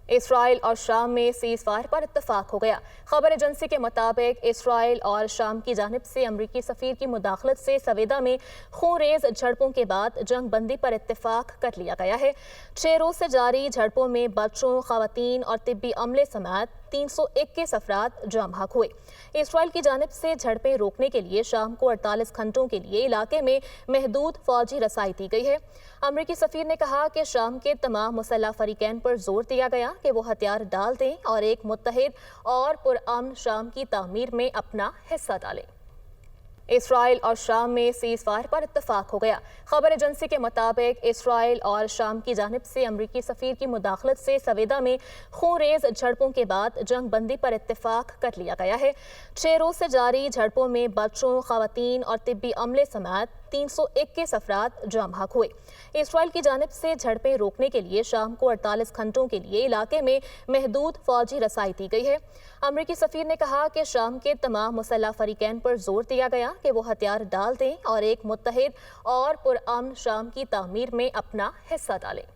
اسرائیل اور شام میں سیز فائر پر اتفاق ہو گیا۔ خبر ایجنسی کے مطابق اسرائیل اور شام کی جانب سے امریکی سفیر کی مداخلت سے سویدا میں خون ریز جھڑپوں کے بعد جنگ بندی پر اتفاق کر لیا گیا ہے۔ 6 روز سے جاری جھڑپوں میں بچوں، خواتین اور طبی عملے سمیت 321 افراد جاں بحق ہوئے۔ اسرائیل کی جانب سے جھڑپیں روکنے کے لیے شام کو 48 گھنٹوں کے لیے علاقے میں محدود فوجی رسائی دی گئی ہے۔ امریکی سفیر نے کہا کہ شام کے تمام مسلح فریقین پر زور دیا گیا کہ وہ ہتھیار ڈال دیں اور ایک متحد اور پرامن شام کی تعمیر میں اپنا حصہ ڈالیں۔ اسرائیل اور شام میں سیز فائر پر اتفاق ہو گیا۔ خبر ایجنسی کے مطابق اسرائیل اور شام کی جانب سے امریکی سفیر کی مداخلت سے سویدا میں خون ریز جھڑپوں کے بعد جنگ بندی پر اتفاق کر لیا گیا ہے۔ 6 روز سے جاری جھڑپوں میں بچوں، خواتین اور طبی عملے سمیت 321 افراد جاں بحق ہوئے۔ اسرائیل کی جانب سے جھڑپیں روکنے کے لیے شام کو 48 گھنٹوں کے لیے علاقے میں محدود فوجی رسائی دی گئی ہے۔ امریکی سفیر نے کہا کہ شام کے تمام مسلح فریقین پر زور دیا گیا کہ وہ ہتھیار ڈال دیں اور ایک متحد اور پرامن شام کی تعمیر میں اپنا حصہ ڈالیں۔